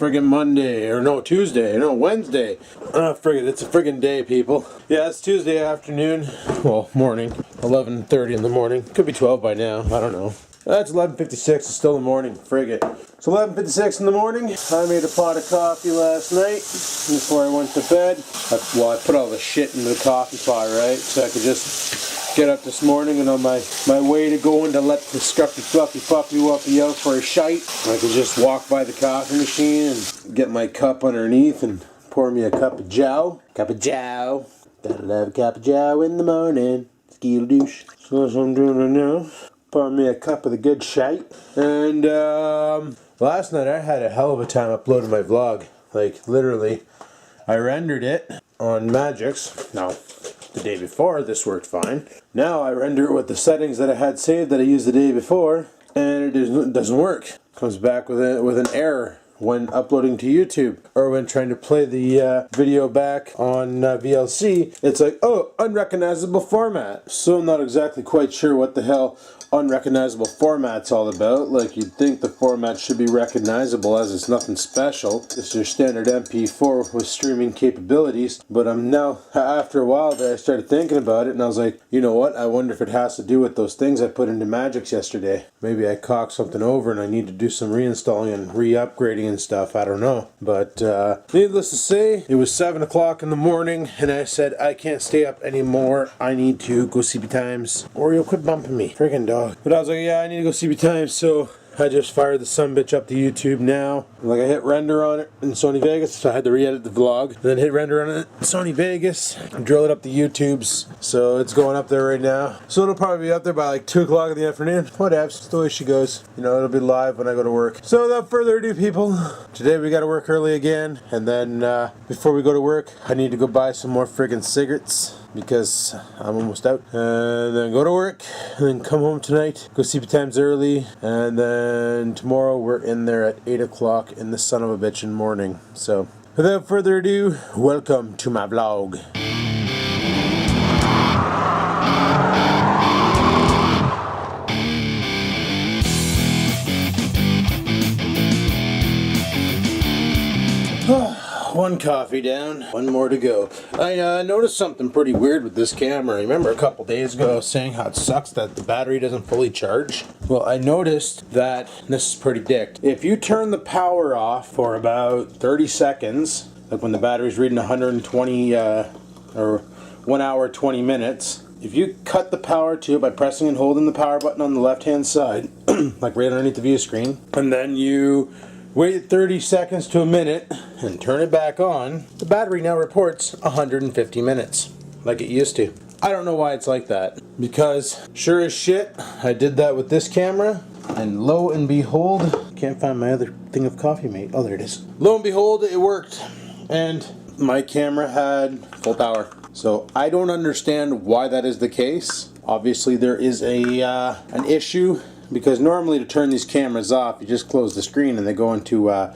friggin' Monday, or no, Tuesday, no, Wednesday. Friggin', it's a friggin' day, people. Yeah, it's Tuesday afternoon, well, morning, 11:30 in the morning. Could be 12 by now, I don't know. That's 11:56, it's still the morning, frigate. It's 11:56 in the morning. I made a pot of coffee last night before I went to bed. I put all the shit in the coffee pot, right? So I could just get up this morning and on my way to going to let the scruffy fluffy wuffy out for a shite, I could just walk by the coffee machine and get my cup underneath and pour me a cup of jow. Cup of jow. Gotta love a cup of jow in the morning. Skeel douche. So that's what I'm doing right now. Pour me a cup of the good shite. And last night I had a hell of a time uploading my vlog. Like literally, I rendered it on Magix. Now, the day before this worked fine. Now I render it with the settings that I had saved that I used the day before, and it doesn't work. Comes back with an error when uploading to YouTube, or when trying to play the video back on VLC. It's like, oh, unrecognizable format. So I'm not exactly quite sure what the hell unrecognizable format's all about. Like, you'd think the format should be recognizable, as it's nothing special. It's your standard MP4 with streaming capabilities. But I'm now, after a while there, I started thinking about it, and I was like, you know what, I wonder if it has to do with those things I put into Magix yesterday. Maybe I cocked something over and I need to do some reinstalling and re-upgrading and stuff, I don't know. But needless to say, it was 7 o'clock in the morning, and I said, I can't stay up anymore, I need to go CB Times, or you'll quit bumping me. Friggin' dog. But I was like, yeah, I need to go CB Times, so I just fired the sumbitch up to YouTube now. Like, I hit render on it in Sony Vegas, so I had to re-edit the vlog. Then hit render on it in Sony Vegas, drill it up to YouTube's. So it's going up there right now. So it'll probably be up there by like 2 o'clock in the afternoon. Whatevs, it's the way she goes. You know, it'll be live when I go to work. So without further ado, people, today we gotta work early again. And then before we go to work, I need to go buy some more friggin' cigarettes, because I'm almost out. And then go to work, and then come home tonight, go CB Times early, and then tomorrow we're in there at 8 o'clock in the son of a bitchin' morning. So, without further ado, welcome to my vlog. One coffee down, one more to go. I noticed something pretty weird with this camera. Remember a couple days ago I was saying how it sucks that the battery doesn't fully charge? Well, I noticed that, this is pretty dick, if you turn the power off for about 30 seconds, like when the battery's reading 120, or 1 hour 20 minutes, if you cut the power to it by pressing and holding the power button on the left hand side, like right underneath the view screen, and then you wait 30 seconds to a minute and turn it back on, the battery now reports 150 minutes, like it used to. I don't know why it's like that, because sure as shit, I did that with this camera, and lo and behold, can't find my other thing of coffee, mate. Oh, there it is. Lo and behold, it worked, and my camera had full power. So I don't understand why that is the case. Obviously there is an issue, because normally to turn these cameras off, you just close the screen and they go into a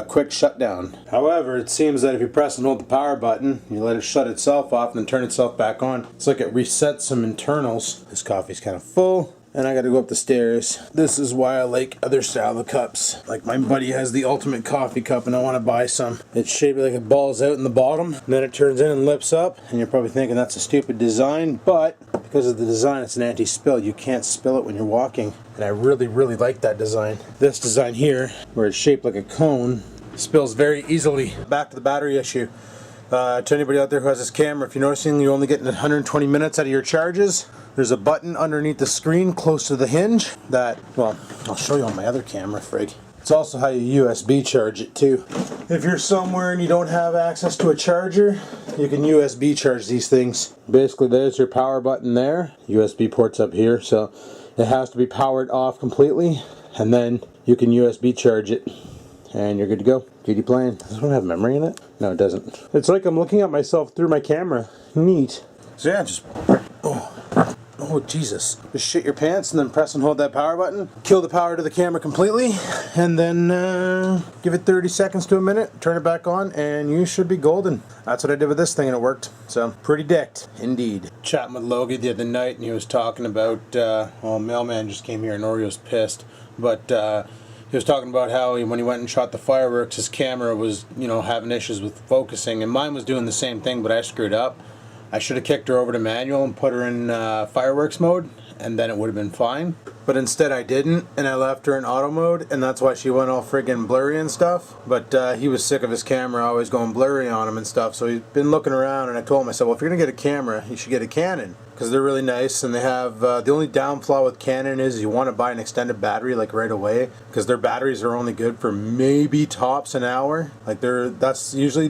quick shutdown. However, it seems that if you press and hold the power button, you let it shut itself off and then turn itself back on, it's like it resets some internals. This coffee's kind of full, and I gotta go up the stairs. This is why I like other style of cups. Like my buddy has the ultimate coffee cup and I want to buy some. It's shaped like it balls out in the bottom, and then it turns in and lips up, and you're probably thinking that's a stupid design, but because of the design, it's an anti-spill. You can't spill it when you're walking, and I really, really like that design. This design here, where it's shaped like a cone, spills very easily. Back to the battery issue. To anybody out there who has this camera, if you're noticing you're only getting 120 minutes out of your charges, there's a button underneath the screen close to the hinge that, well, I'll show you on my other camera, frig. It's also how you USB charge it too. If you're somewhere and you don't have access to a charger, you can USB charge these things. Basically, there's your power button there. USB port's up here, so it has to be powered off completely, and then you can USB charge it, and you're good to go. GD playing. Does this one have memory in it? No, it doesn't. It's like I'm looking at myself through my camera. Neat. So yeah, just... Oh, Jesus. Just shit your pants and then press and hold that power button. Kill the power to the camera completely. And then give it 30 seconds to a minute. Turn it back on and you should be golden. That's what I did with this thing and it worked. So, pretty dicked. Indeed. Chatting with Logie the other night and he was talking about... well, mailman just came here and Oreo's pissed. But he was talking about how when he went and shot the fireworks, his camera was, you know, having issues with focusing, and mine was doing the same thing, but I screwed up. I should have kicked her over to manual and put her in fireworks mode, and then it would have been fine. But instead I didn't, and I left her in auto mode, and that's why she went all friggin' blurry and stuff. But he was sick of his camera always going blurry on him and stuff, so he's been looking around, and I told him, I said, well, if you're gonna get a camera, you should get a Canon, because they're really nice, and they have, the only down flaw with Canon is you want to buy an extended battery like right away, because their batteries are only good for maybe tops an hour. Like that's usually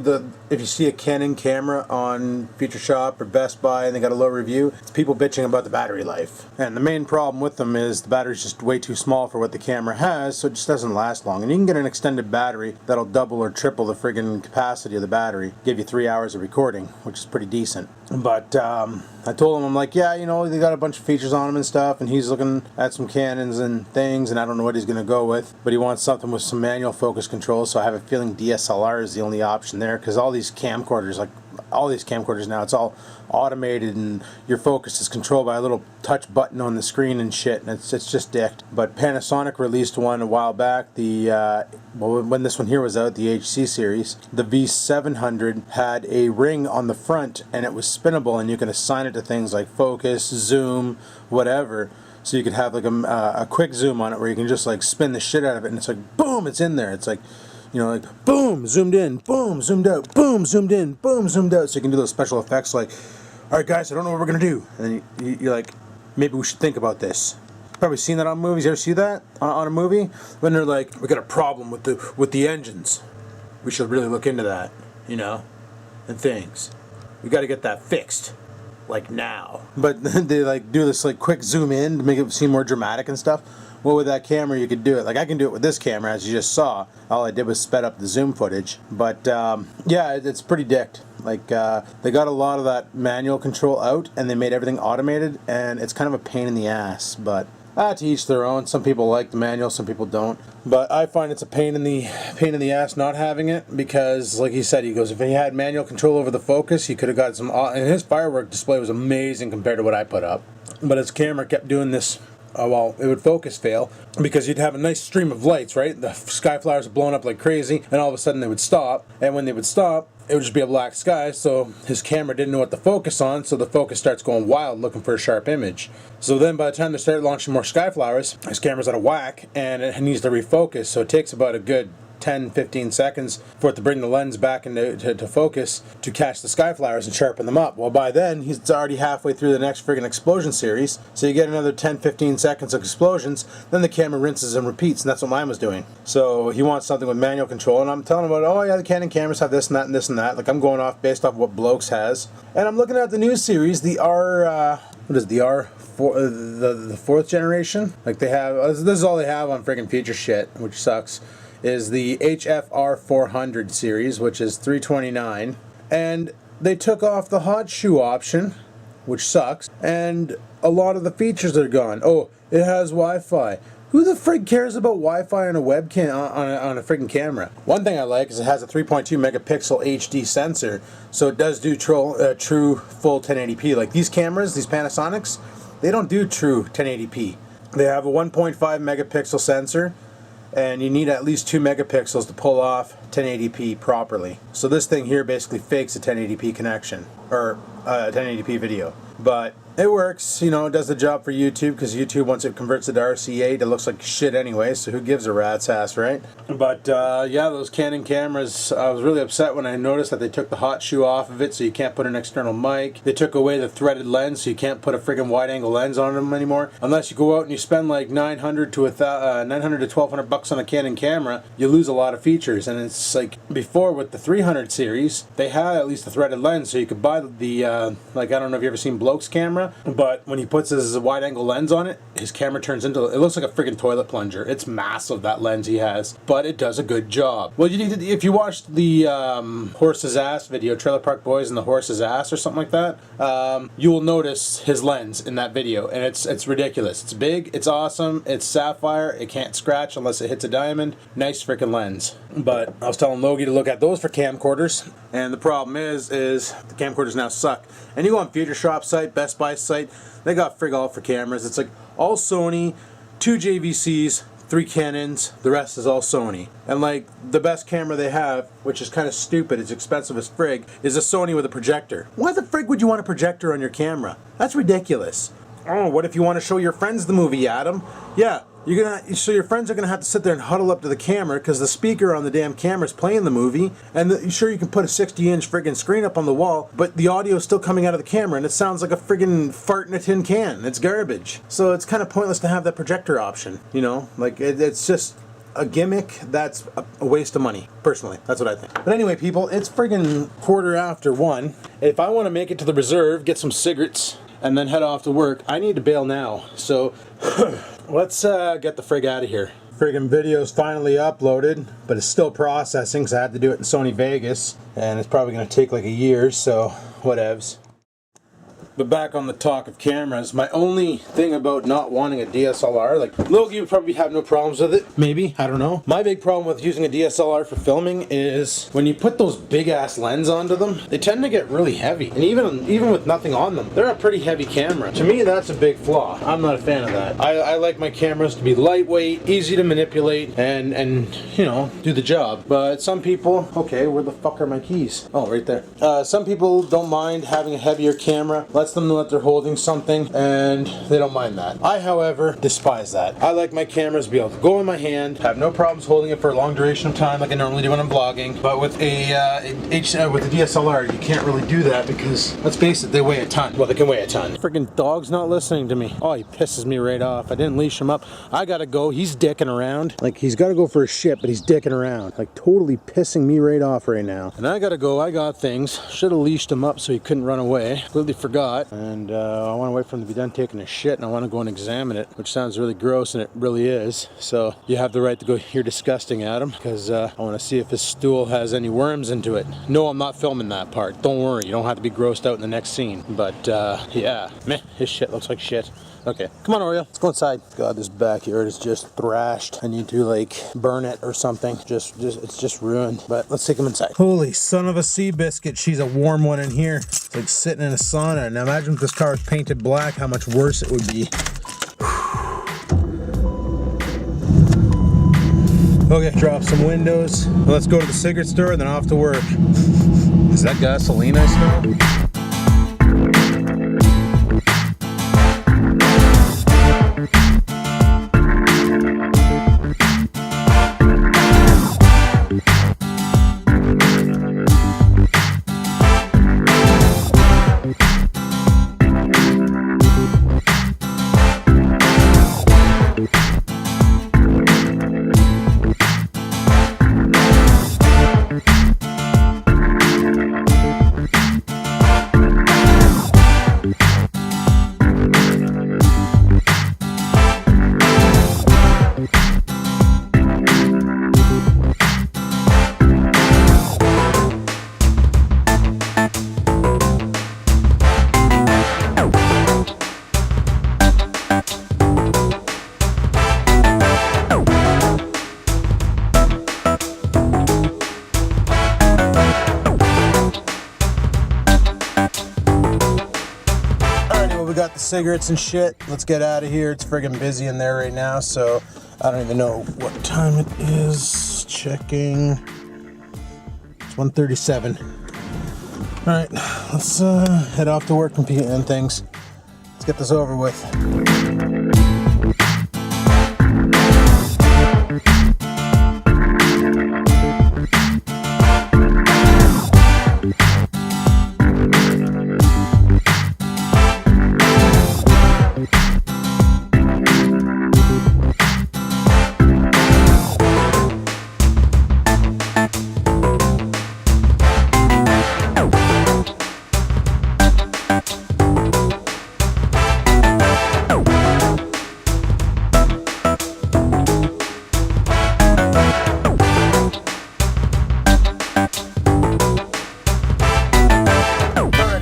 if you see a Canon camera on Feature Shop or Best Buy and they got a low review, it's people bitching about the battery life. And the main problem with them is the battery's just way too small for what the camera has, so it just doesn't last long. And you can get an extended battery that'll double or triple the friggin' capacity of the battery, give you 3 hours of recording, which is pretty decent. But I told him, I'm like, yeah, you know, they got a bunch of features on them and stuff, and he's looking at some Canons and things, and I don't know what he's going to go with, but he wants something with some manual focus control, so I have a feeling DSLR is the only option there, because all these camcorders, like all these camcorders now, it's all automated, and your focus is controlled by a little touch button on the screen and shit, and it's just dicked. But Panasonic released one a while back, well, when this one here was out, the HC series, the V700 had a ring on the front, and it was spinnable, and you can assign it to things like focus, zoom, whatever. So you could have like a quick zoom on it where you can just like spin the shit out of it, and it's like boom, it's in there. It's like, you know, like boom, zoomed in, boom, zoomed out, boom, zoomed in, boom, zoomed out. So you can do those special effects like, all right, guys, I don't know what we're gonna do, and then you're like, maybe we should think about this. Probably seen that on movies. You ever see that on a movie when they're like, we got a problem with the engines. We should really look into that, you know, and things. We got to get that fixed, like now. But they like do this like quick zoom in to make it seem more dramatic and stuff. Well, with that camera, you could do it. Like I can do it with this camera, as you just saw. All I did was sped up the zoom footage. But yeah, it's pretty dicked. Like they got a lot of that manual control out, and they made everything automated, and it's kind of a pain in the ass. But to each their own. Some people like the manual, some people don't. But I find it's a pain in the ass not having it, because, like he said, he goes, if he had manual control over the focus, he could have got some. And his firework display was amazing compared to what I put up. But his camera kept doing this. Well, it would focus fail, because you'd have a nice stream of lights, right? The sky flowers are blowing up like crazy, and all of a sudden they would stop. And when they would stop, it would just be a black sky, so his camera didn't know what to focus on, so the focus starts going wild looking for a sharp image. So then by the time they start launching more sky flowers, his camera's out of whack, and it needs to refocus, so it takes about a good 10-15 seconds for it to bring the lens back into focus to catch the sky flowers and sharpen them up. Well, by then he's already halfway through the next friggin' explosion series, so you get another 10-15 seconds of explosions, then the camera rinses and repeats, and that's what mine was doing. So he wants something with manual control, and I'm telling him about, oh yeah, the Canon cameras have this and that and this and that. Like I'm going off based off what Blokes has, and I'm looking at the new series, the what is it, the R4, the fourth generation. Like they have, this is all they have on friggin' feature shit, which sucks. Is the HFR 400 series, which is $329, and they took off the hot shoe option, which sucks, and a lot of the features are gone. Oh, it has Wi-Fi. Who the frig cares about Wi-Fi on a webcam, on a friggin' camera? One thing I like is it has a 3.2 megapixel HD sensor, so it does do true full 1080p. Like these cameras, these Panasonics, they don't do true 1080p. They have a 1.5 megapixel sensor, and you need at least 2 megapixels to pull off 1080p properly. So this thing here basically fakes a 1080p connection, or 1080p video. But it works, you know, it does the job for YouTube, because YouTube, once it converts it to RC8, it looks like shit anyway, so who gives a rat's ass, right? But yeah, those Canon cameras, I was really upset when I noticed that they took the hot shoe off of it, so you can't put an external mic. They took away the threaded lens, so you can't put a friggin' wide-angle lens on them anymore. Unless you go out and you spend like $900 to $1,200 bucks on a Canon camera, you lose a lot of features. And it's like before with the 300 series, they had at least a threaded lens, so you could buy the like, I don't know if you ever seen Bloke's camera, but when he puts his wide-angle lens on it, his camera turns into, it looks like a friggin' toilet plunger. It's massive, that lens he has, but it does a good job. Well, if you watched the Horse's Ass video, Trailer Park Boys and the Horse's Ass or something like that, you will notice his lens in that video, and it's ridiculous. It's big, it's awesome, it's sapphire, it can't scratch unless it hits a diamond. Nice freaking lens. But I was telling Logie to look at those for camcorders, and the problem is the camcorders now suck. And you go on Feature Shop site, Best Buy site, they got frig all for cameras. It's like all Sony, 2 JVCs, 3 Canons, the rest is all Sony. And like the best camera they have, which is kind of stupid, it's expensive as frig, is a Sony with a projector. Why the frig would you want a projector on your camera? That's ridiculous. Oh, what if you want to show your friends the movie, Adam? Yeah, so your friends are gonna have to sit there and huddle up to the camera because the speaker on the damn camera is playing the movie, and sure you can put a 60-inch friggin' screen up on the wall, but the audio is still coming out of the camera and it sounds like a friggin' fart in a tin can. It's garbage. So it's kind of pointless to have that projector option, you know? Like it's just a gimmick that's a waste of money, personally. That's what I think. But anyway, people, it's friggin' 1:15. If I want to make it to the reserve, get some cigarettes, and then head off to work, I need to bail now. So let's get the frig out of here. Friggin' video's finally uploaded, but it's still processing because I had to do it in Sony Vegas, and it's probably going to take like a year, so whatevs. But back on the talk of cameras, my only thing about not wanting a DSLR, like Logie would probably have no problems with it, maybe, I don't know. My big problem with using a DSLR for filming is when you put those big ass lens onto them, they tend to get really heavy. And even with nothing on them, they're a pretty heavy camera. To me, that's a big flaw. I'm not a fan of that. I like my cameras to be lightweight, easy to manipulate, and you know, do the job. But some people, okay, where the fuck are my keys? Oh, right there. Some people don't mind having a heavier camera. Lets them know that they're holding something, and they don't mind that. I, however, despise that. I like my cameras to be able to go in my hand, have no problems holding it for a long duration of time like I normally do when I'm vlogging. But with with a DSLR, you can't really do that because, let's face it, they weigh a ton. Well, they can weigh a ton. Freaking dog's not listening to me. Oh, he pisses me right off. I didn't leash him up. I gotta go. He's dicking around. Like, he's gotta go for a shit, but he's dicking around. Like, totally pissing me right off right now. And I gotta go. I got things. Should have leashed him up so he couldn't run away. Completely forgot. And I want to wait for him to be done taking a shit, and I want to go and examine it, which sounds really gross, and it really is. So you have the right to go, you're disgusting, Adam, because I want to see if his stool has any worms into it. No, I'm not filming that part. Don't worry, you don't have to be grossed out in the next scene. But yeah, meh, his shit looks like shit. Okay, come on, Oreo, let's go inside. God, this backyard is just thrashed. I need to like burn it or something. It's just ruined. But let's take him inside. Holy son of a sea biscuit, she's a warm one in here. It's like sitting in a sauna. Now imagine if this car was painted black, how much worse it would be. Okay, drop some windows. Let's go to the cigarette store and then off to work. Is that gasoline I smell? Got the cigarettes and shit. Let's get out of here. It's friggin' busy in there right now, so I don't even know what time it is. Checking. It's 1:37. All right, let's head off to work and things. Let's get this over with.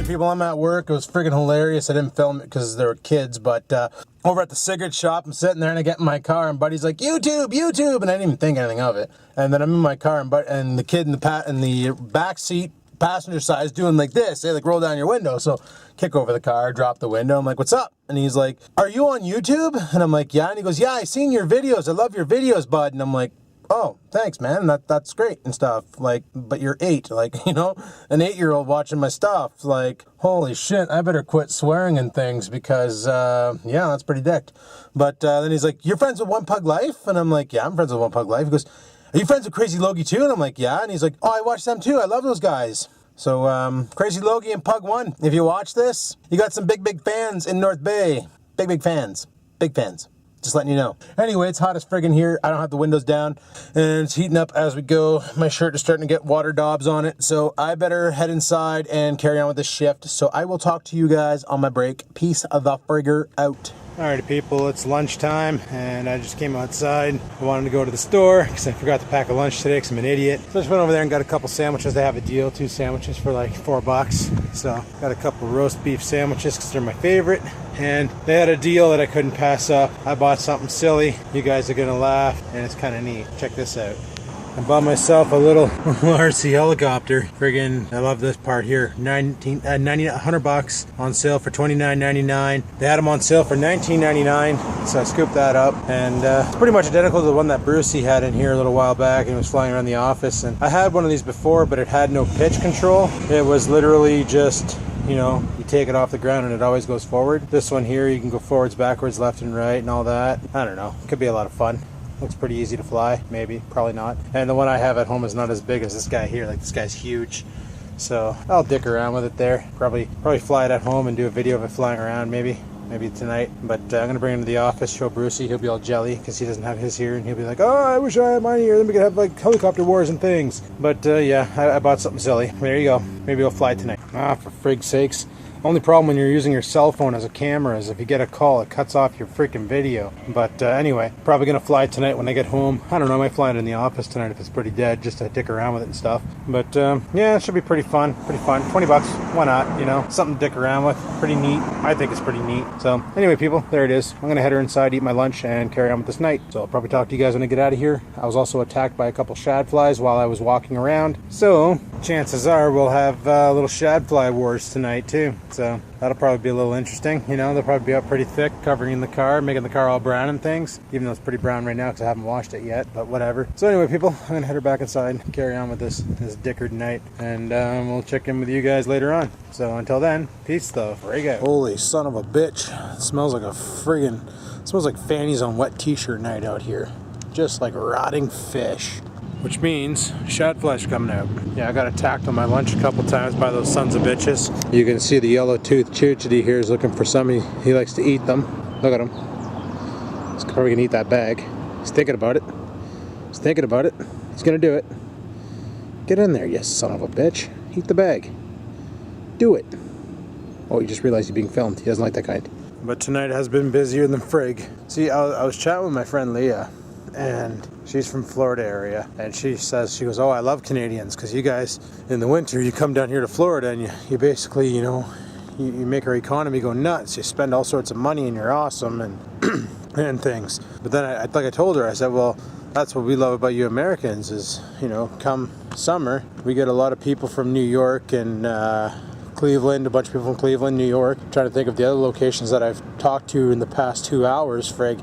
People, I'm at work. It was friggin' hilarious. I didn't film it because there were kids, but over at the cigarette shop, I'm sitting there and I get in my car and Buddy's like, YouTube, YouTube, and I didn't even think anything of it. And then I'm in my car and the kid in the back seat, passenger side, is doing like this. They like roll down your window. So kick over the car, drop the window. I'm like, what's up? And he's like, are you on YouTube? And I'm like, yeah. And he goes, yeah, I seen your videos. I love your videos, bud. And I'm like, oh, thanks, man. That's great and stuff. Like, but you're 8, like, you know, an 8-year-old watching my stuff. Like, holy shit, I better quit swearing and things because, yeah, that's pretty dicked. But then he's like, you're friends with One Pug Life? And I'm like, yeah, I'm friends with One Pug Life. He goes, are you friends with Crazy Logie too? And I'm like, yeah. And he's like, oh, I watch them too. I love those guys. So, Crazy Logie and Pug One, if you watch this, you got some big fans in North Bay. Big fans. Big fans. Just letting you know. Anyway, it's hot as friggin' here. I don't have the windows down, and it's heating up as we go. My shirt is starting to get water daubs on it, so I better head inside and carry on with this shift. So I will talk to you guys on my break. Peace the frigger out. Alrighty people, it's lunchtime and I just came outside. I wanted to go to the store because I forgot to pack a lunch today because I'm an idiot. So I just went over there and got a couple sandwiches. They have a deal, 2 sandwiches for like $4. So got a couple roast beef sandwiches because they're my favorite. And they had a deal that I couldn't pass up. I bought something silly. You guys are gonna laugh and it's kind of neat. Check this out. I bought myself a little RC helicopter. Friggin', I love this part here. $100 on sale for $29.99. They had them on sale for $19.99, so I scooped that up. And it's pretty much identical to the one that Brucey had in here a little while back, and it was flying around the office. And I had one of these before, but it had no pitch control. It was literally just, you know, you take it off the ground and it always goes forward. This one here, you can go forwards, backwards, left and right, and all that. I don't know. Could be a lot of fun. Looks pretty easy to fly, maybe, probably not. And the one I have at home is not as big as this guy here. Like, this guy's huge. So I'll dick around with it there. Probably fly it at home and do a video of it flying around, maybe tonight. But I'm gonna bring him to the office, show Brucey. He'll be all jelly because he doesn't have his here, and he'll be like, oh, I wish I had mine here. Then we could have like helicopter wars and things. But yeah, I bought something silly. There you go. Maybe we'll fly tonight. Ah, for frig's sakes. Only problem when you're using your cell phone as a camera is if you get a call, it cuts off your freaking video. But anyway, probably gonna fly tonight when I get home. I don't know, I might fly it in the office tonight if it's pretty dead, just to dick around with it and stuff. But yeah, it should be pretty fun, $20, why not, you know, something to dick around with, pretty neat. I think it's pretty neat. So anyway, people, there it is. I'm gonna head her inside, eat my lunch, and carry on with this night. So I'll probably talk to you guys when I get out of here. I was also attacked by a couple shad flies while I was walking around. So chances are we'll have little shad fly wars tonight too. So that'll probably be a little interesting. You know, they'll probably be up pretty thick, covering the car, making the car all brown and things, even though it's pretty brown right now because I haven't washed it yet, but whatever. So anyway, people, I'm gonna head her back inside and carry on with this dickard night, and we'll check in with you guys later on. So until then, peace though. Frigo. Holy son of a bitch. It smells like smells like fannies on wet t-shirt night out here. Just like rotting fish. Which means shad flies coming out. Yeah, I got attacked on my lunch a couple times by those sons of bitches. You can see the yellow-toothed chouchity here is looking for somebody. He likes to eat them. Look at him. He's probably gonna eat that bag. He's thinking about it. He's thinking about it. He's gonna do it. Get in there, you son of a bitch. Eat the bag. Do it. Oh, you just realized you're being filmed. He doesn't like that kind. But tonight has been busier than frig. See, I was chatting with my friend Leah, and she's from Florida area, and she goes, oh, I love Canadians because you guys in the winter you come down here to Florida and you basically, you know, you make our economy go nuts. You spend all sorts of money and you're awesome and and things. But then like I told her, I said, well, that's what we love about you Americans is, you know, come summer we get a lot of people from New York and Cleveland, a bunch of people from Cleveland, New York. I'm trying to think of the other locations that I've talked to in the past 2 hours, frig.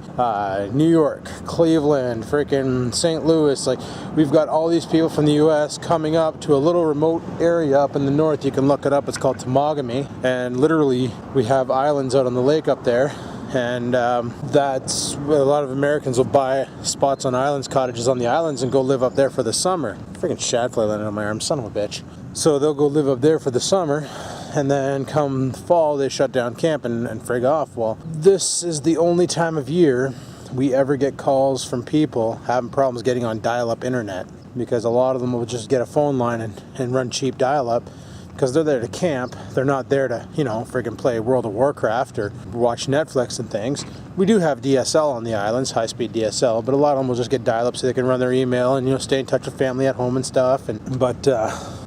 New York, Cleveland, freaking St. Louis. Like, we've got all these people from the U.S. coming up to a little remote area up in the north. You can look it up. It's called Temagami. And literally, we have islands out on the lake up there. And that's a lot of Americans will buy spots on islands, cottages on the islands, and go live up there for the summer. Freaking shadfly landed on my arm, son of a bitch. So they'll go live up there for the summer, and then come fall they shut down camp and frig off. Well, this is the only time of year we ever get calls from people having problems getting on dial-up internet, because a lot of them will just get a phone line and run cheap dial-up. Because they're there to camp, they're not there to, you know, friggin' play World of Warcraft or watch Netflix and things. We do have DSL on the islands, high-speed DSL, but a lot of them will just get dial-up so they can run their email and, you know, stay in touch with family at home and stuff. But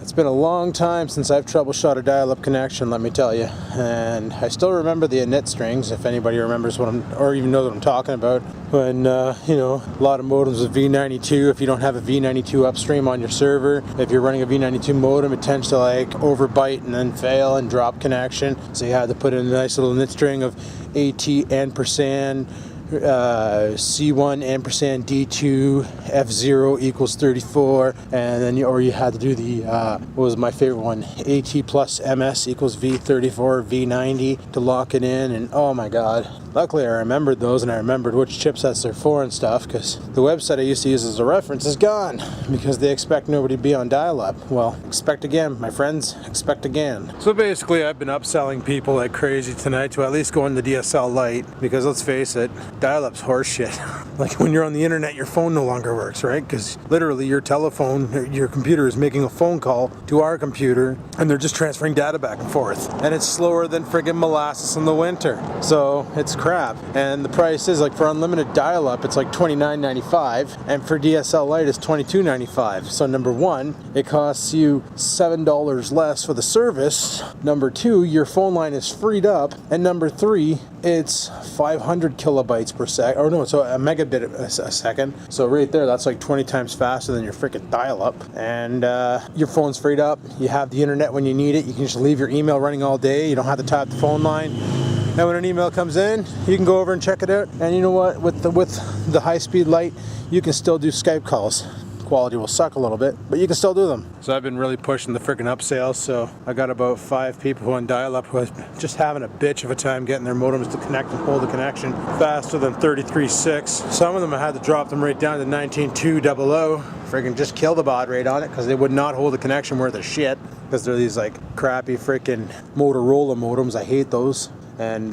It's been a long time since I've troubleshot a dial-up connection, let me tell you. And I still remember the init strings, if anybody remembers what or even knows what I'm talking about. When, you know, a lot of modems with V92, if you don't have a V92 upstream on your server, if you're running a V92 modem, it tends to like overbite and then fail and drop connection. So you had to put in a nice little init string of AT ampersand C1 ampersand D2 F0 equals 34, and then you had to do the what was my favorite one, AT plus MS equals V34 V90 to lock it in. And oh my god, luckily I remembered those, and I remembered which chipsets they're for and stuff, because the website I used to use as a reference is gone because they expect nobody to be on dial-up. Well, expect again, my friends, expect again. So basically I've been upselling people like crazy tonight to at least go in the DSL Lite, because let's face it, dial-up's horseshit. Like when you're on the internet, your phone no longer works, right? Because literally your telephone, your computer is making a phone call to our computer, and they're just transferring data back and forth, and it's slower than friggin' molasses in the winter. So it's crap. And the price is like, for unlimited dial-up, it's like $29.95, and for DSL Lite it's $22.95. So number one, it costs you $7 less for the service. Number two, your phone line is freed up, and number three, it's 500 kilobytes per sec, or no, so a megabit a second. So right there, that's like 20 times faster than your freaking dial-up. And your phone's freed up. You have the internet when you need it. You can just leave your email running all day. You don't have to tap the phone line. And when an email comes in, you can go over and check it out. And you know what? With the high-speed Lite, you can still do Skype calls. Quality will suck a little bit, but you can still do them. So I've been really pushing the freaking upsales. So I got about 5 people on dial-up who are just having a bitch of a time getting their modems to connect and hold the connection faster than 33.6. Some of them I had to drop them right down to 19.200. Freaking just kill the baud rate on it, because they would not hold the connection worth a shit, because they're these like crappy freaking Motorola modems. I hate those. And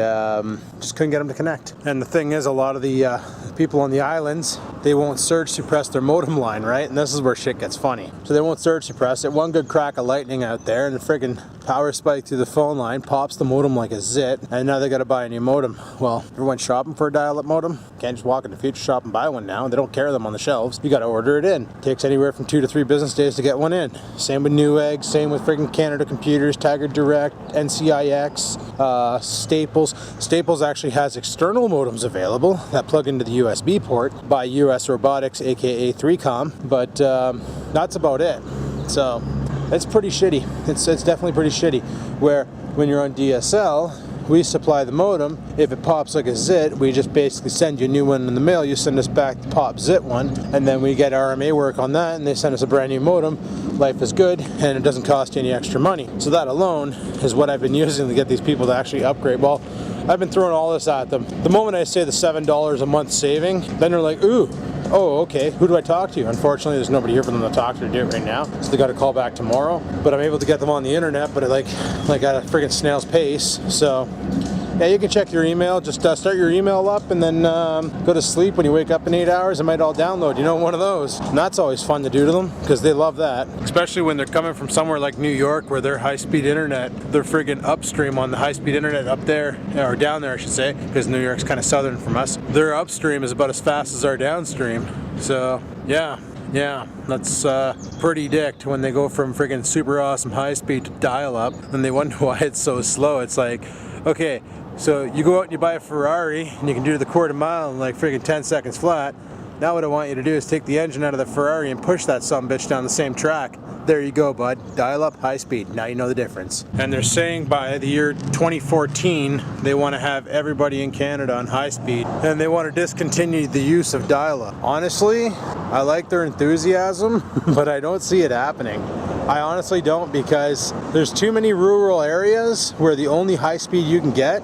just couldn't get them to connect. And the thing is, a lot of the people on the islands, they won't surge suppress their modem line, right? And this is where shit gets funny. So they won't surge suppress it. One good crack of lightning out there, and the friggin' power spike through the phone line pops the modem like a zit, and now they gotta buy a new modem. Well, if you went shopping for a dial-up modem, can't just walk into Future Shop and buy one now. They don't carry them on the shelves. You gotta order it in. It takes anywhere from 2 to 3 business days to get one in. Same with Newegg, same with friggin' Canada Computers, Taggart Direct, NCIX, Staples actually has external modems available that plug into the USB port by US Robotics, aka 3Com, but that's about it. So it's pretty shitty. It's definitely pretty shitty. Where when you're on DSL, we supply the modem. If it pops like a zit, we just basically send you a new one in the mail. You send us back the pop zit one, and then we get RMA work on that, and they send us a brand new modem. Life is good, and it doesn't cost you any extra money. So that alone is what I've been using to get these people to actually upgrade. Well, I've been throwing all this at them. The moment I say the $7 a month saving, then they're like, ooh, oh, okay, who do I talk to? Unfortunately, there's nobody here for them to talk to do it right now, so they got to call back tomorrow. But I'm able to get them on the internet, but at like at a friggin' snail's pace. So yeah, you can check your email. Just start your email up, and then go to sleep. When you wake up in 8 hours, it might all download. You know, one of those. And that's always fun to do to them, because they love that. Especially when they're coming from somewhere like New York, where their high-speed internet, they're friggin' upstream on the high-speed internet up there, or down there I should say, because New York's kind of southern from us. Their upstream is about as fast as our downstream. So yeah, that's pretty dicked when they go from friggin' super awesome high-speed to dial-up, and they wonder why it's so slow. It's like, okay, so you go out and you buy a Ferrari, and you can do the quarter mile in like friggin' 10 seconds flat. Now what I want you to do is take the engine out of the Ferrari and push that sumbitch down the same track. There you go, bud. Dial up, high speed. Now you know the difference. And they're saying by the year 2014, they want to have everybody in Canada on high speed, and they want to discontinue the use of dial-up. Honestly, I like their enthusiasm, but I don't see it happening. I honestly don't, because there's too many rural areas where the only high speed you can get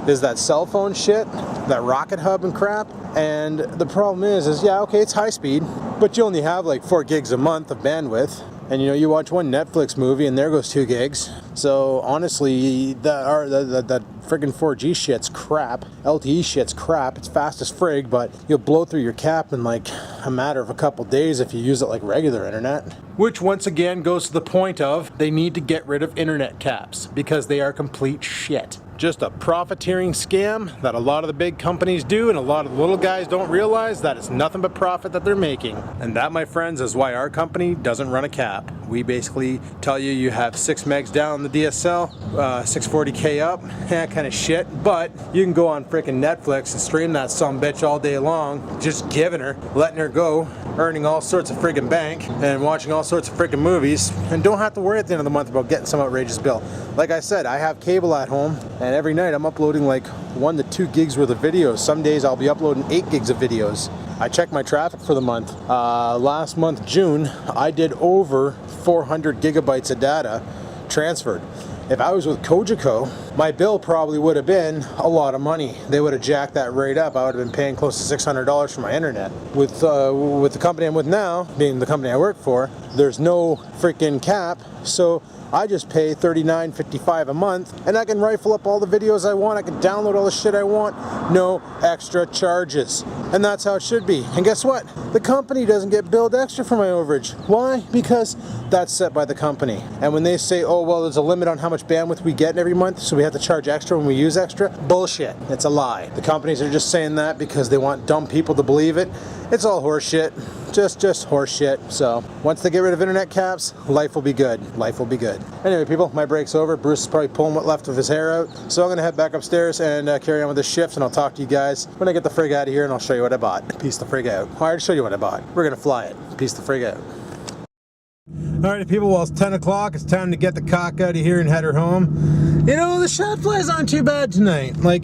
is that cell phone shit, that rocket hub and crap. And the problem is yeah, okay, it's high speed, but you only have like 4 gigs a month of bandwidth. And you know, you watch one Netflix movie and there goes 2 gigs. So honestly, that friggin' 4G shit's crap. LTE shit's crap. It's fast as frig, but you'll blow through your cap in like a matter of a couple days if you use it like regular internet. Which once again goes to the point of they need to get rid of internet caps, because they are complete shit. Just a profiteering scam that a lot of the big companies do, and a lot of the little guys don't realize that it's nothing but profit that they're making. And that, my friends, is why our company doesn't run a cap. We basically tell you you have 6 megs down the DSL, 640k up, that kind of shit. But you can go on freaking Netflix and stream that sumbitch all day long, just giving her, letting her go, earning all sorts of friggin' bank, and watching all sorts of friggin' movies, and don't have to worry at the end of the month about getting some outrageous bill. Like I said, I have cable at home, and every night I'm uploading like 1 to 2 gigs worth of videos. Some days I'll be uploading 8 gigs of videos. I checked my traffic for the month. Last month, June, I did over 400 gigabytes of data transferred. If I was with Cogeco, my bill probably would have been a lot of money. They would have jacked that rate up. I would have been paying close to $600 for my internet. With the company I'm with now, being the company I work for, there's no freaking cap, so I just pay $39.55 a month, and I can rifle up all the videos I want. I can download all the shit I want. No extra charges. And that's how it should be. And guess what? The company doesn't get billed extra for my overage. Why? Because that's set by the company. And when they say, oh, well, there's a limit on how much bandwidth we get every month, so we have to charge extra when we use extra, bullshit. It's a lie. The companies are just saying that because they want dumb people to believe it. It's all horseshit. Just horseshit. So once they get rid of internet caps, life will be good. Life will be good. Anyway, people, my break's over. Bruce is probably pulling what left of his hair out. So I'm going to head back upstairs and carry on with this shift, and I'll talk to you guys when I get the frig out of here, and I'll show you what I bought. Peace the frig out. I already showed you what I bought. We're going to fly it. Peace the frig out. Alright people, well it's 10 o'clock, it's time to get the cock out of here and head her home. You know, the shot flies aren't too bad tonight. Like,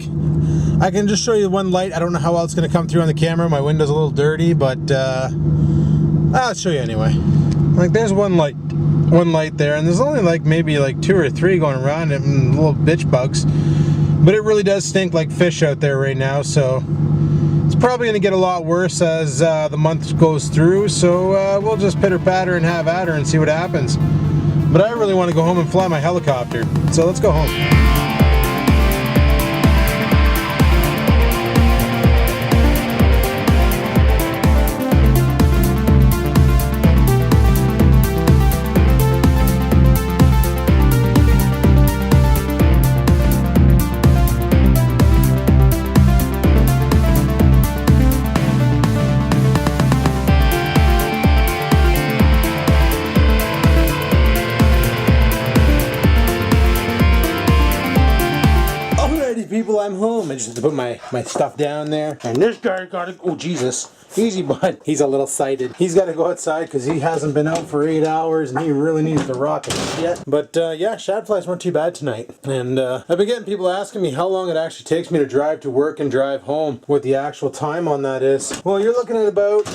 I can just show you one light. I don't know how well it's going to come through on the camera. My window's a little dirty, but I'll show you anyway. Like, there's one light there, and there's only like maybe like 2 or 3 going around it, and little bitch bugs. But it really does stink like fish out there right now, so it's probably going to get a lot worse as the month goes through, so we'll just pitter patter and have at her and see what happens. But I really want to go home and fly my helicopter, so let's go home. People, I'm home. I just have to put my stuff down there. And this guy gotta, oh Jesus, easy bud. He's a little sighted. He's got to go outside because he hasn't been out for 8 hours and he really needs to rock it yet. But yeah, shadflies weren't too bad tonight. And I've been getting people asking me how long it actually takes me to drive to work and drive home, what the actual time on that is. Well, you're looking at about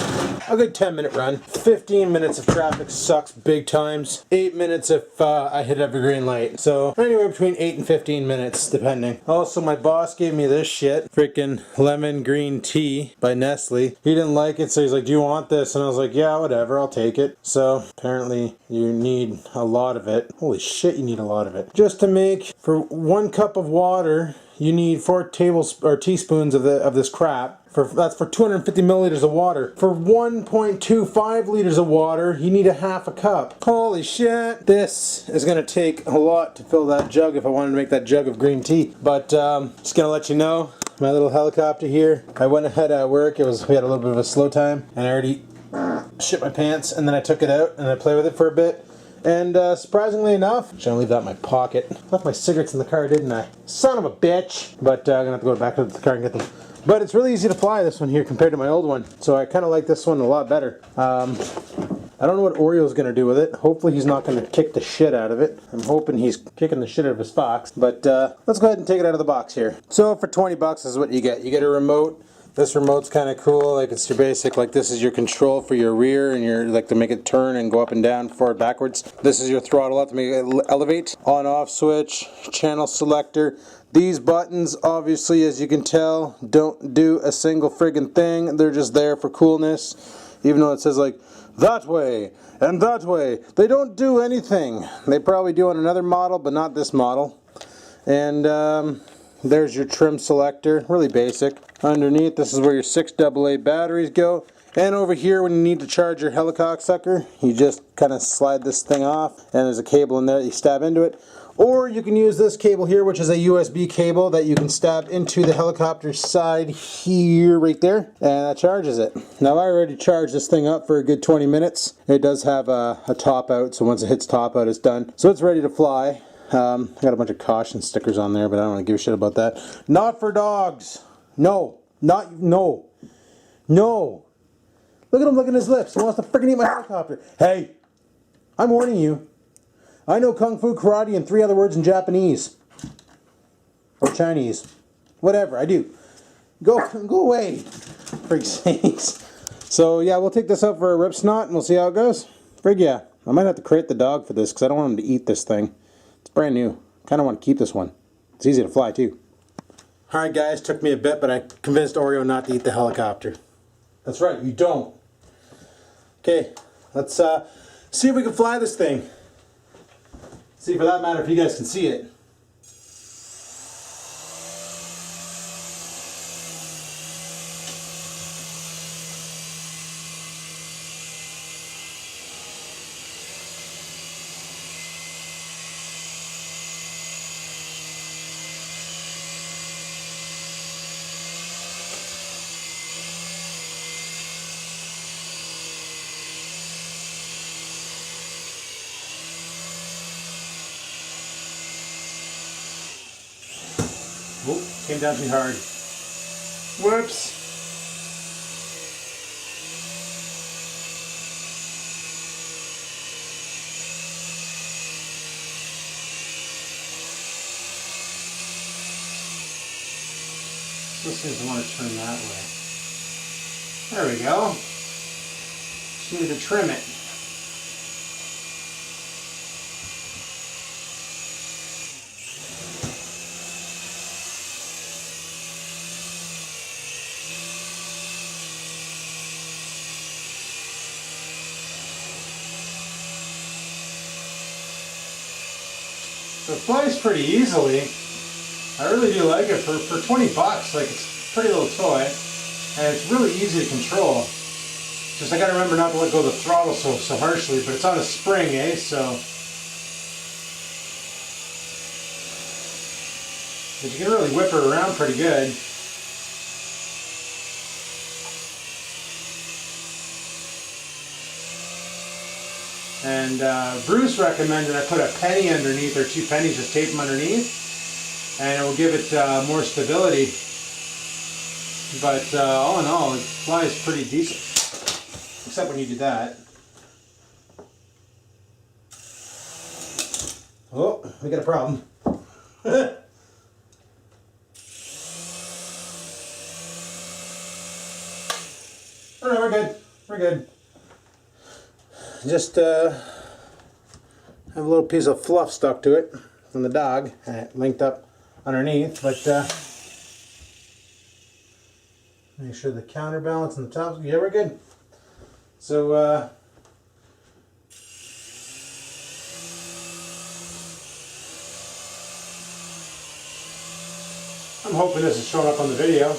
a good 10-minute run. 15 minutes if traffic sucks big times. 8 minutes if I hit every green light. So anywhere between 8 and 15 minutes depending. Also, my boss gave me this shit. Freaking lemon green tea by Nestle. He didn't like it, so he's like, do you want this? And I was like, yeah, whatever, I'll take it. So apparently you need a lot of it. Holy shit, you need a lot of it. Just to make, for 1 cup of water, you need 4 teaspoons of this crap. That's for 250 milliliters of water. For 1.25 liters of water, you need a half a cup. Holy shit. This is going to take a lot to fill that jug if I wanted to make that jug of green tea. But just going to let you know, my little helicopter here. I went ahead at work. We had a little bit of a slow time, and I already shit my pants, and then I took it out and I played with it for a bit. And surprisingly enough, I'm gonna leave that in my pocket. Left my cigarettes in the car, didn't I? Son of a bitch. But I'm gonna have to go back to the car and get them. But it's really easy to fly this one here compared to my old one. So I kind of like this one a lot better. I don't know what Oreo's going to do with it. Hopefully he's not going to kick the shit out of it. I'm hoping he's kicking the shit out of his box. But let's go ahead and take it out of the box here. So for 20 bucks this is what you get. You get a remote. This remote's kind of cool. Like, it's your basic, like, this is your control for your rear and your, like, to make it turn and go up and down, forward, backwards. This is your throttle up to make it elevate. On off switch, channel selector. These buttons, obviously, as you can tell, don't do a single friggin' thing. They're just there for coolness. Even though it says, like, that way and that way. They don't do anything. They probably do on another model, but not this model. And there's your trim selector, really basic. Underneath, this is where your 6 AA batteries go. And over here, when you need to charge your helicopter sucker, you just kind of slide this thing off, and there's a cable in there that you stab into it. Or you can use this cable here, which is a USB cable that you can stab into the helicopter side here, right there, and that charges it. Now I already charged this thing up for a good 20 minutes. It does have a top out, so once it hits top out, it's done. So it's ready to fly. I got a bunch of caution stickers on there, but I don't really give a shit about that. Not for dogs. No. No. Look at him licking his lips. He wants to freaking eat my helicopter. Hey, I'm warning you. I know Kung Fu, Karate, and 3 other words in Japanese. Or Chinese. Whatever, I do. Go away. For sakes. So yeah, we'll take this out for a rip snot and we'll see how it goes. Frig yeah. I might have to crate the dog for this because I don't want him to eat this thing. It's brand new. Kind of want to keep this one. It's easy to fly too. Alright guys, took me a bit, but I convinced Oreo not to eat the helicopter. That's right, you don't. Okay, let's see if we can fly this thing. See, for that matter, if you guys can see it. Oh, came down too hard. Whoops. This doesn't want to turn that way. There we go. Just need to trim it. So it flies pretty easily. I really do like it for 20 bucks. Like, it's a pretty little toy, and it's really easy to control. Just I gotta remember not to let go of the throttle so harshly, but it's on a spring, eh? So, but you can really whip her around pretty good. And Bruce recommended I put a penny underneath, or 2 pennies, just tape them underneath, and it will give it more stability. But all in all, it flies pretty decent, except when you do that. Oh, we got a problem. Oh no, we're good. We're good. Just have a little piece of fluff stuck to it from the dog, linked up underneath, but make sure the counterbalance and the top, yeah, we're good. So I'm hoping this is showing up on the video.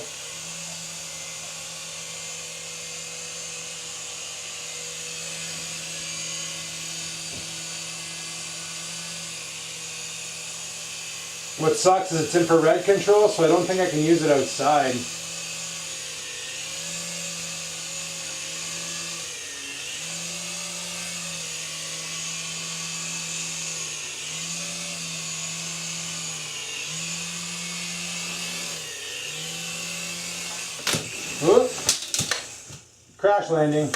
What sucks is it's infrared control, so I don't think I can use it outside. Whoop. Crash landing.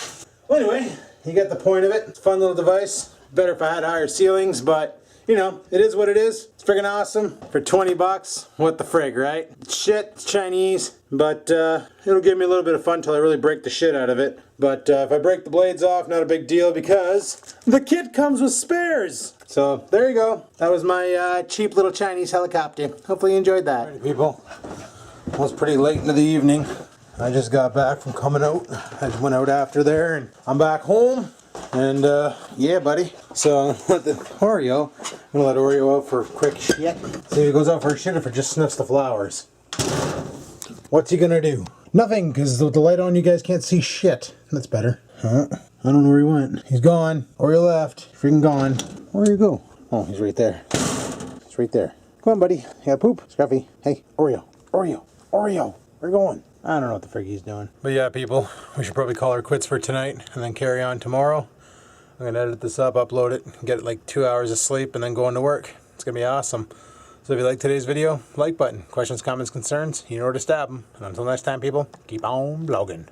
Well, anyway, you get the point of it. It's a fun little device. Better if I had higher ceilings, but you know, it is what it is. It's friggin' awesome. For 20 bucks, what the frig, right? It's shit, it's Chinese, but it'll give me a little bit of fun till I really break the shit out of it. But if I break the blades off, not a big deal because the kit comes with spares. So there you go. That was my cheap little Chinese helicopter. Hopefully you enjoyed that. Alrighty, people. It was pretty late into the evening. I just got back from coming out. I just went out after there and I'm back home. And yeah, buddy. So let the Oreo. I'm gonna let Oreo out for quick shit. See if he goes out for a shit, if it just sniffs the flowers. What's he gonna do? Nothing, because with the light on, you guys can't see shit. That's better. I don't know where he went. He's gone. Oreo left. Freaking gone. Where'd he go? Oh, he's right there. It's right there. Come on, buddy. You gotta poop. Scruffy. Hey, Oreo. Oreo. Oreo. Where you going? I don't know what the frig he's doing. But yeah, people, we should probably call her quits for tonight and then carry on tomorrow. I'm gonna edit this up, upload it, get like 2 hours of sleep, and then go into work. It's gonna be awesome. So if you like today's video, like button. Questions, comments, concerns, you know where to stab them. And until next time, people, keep on vlogging.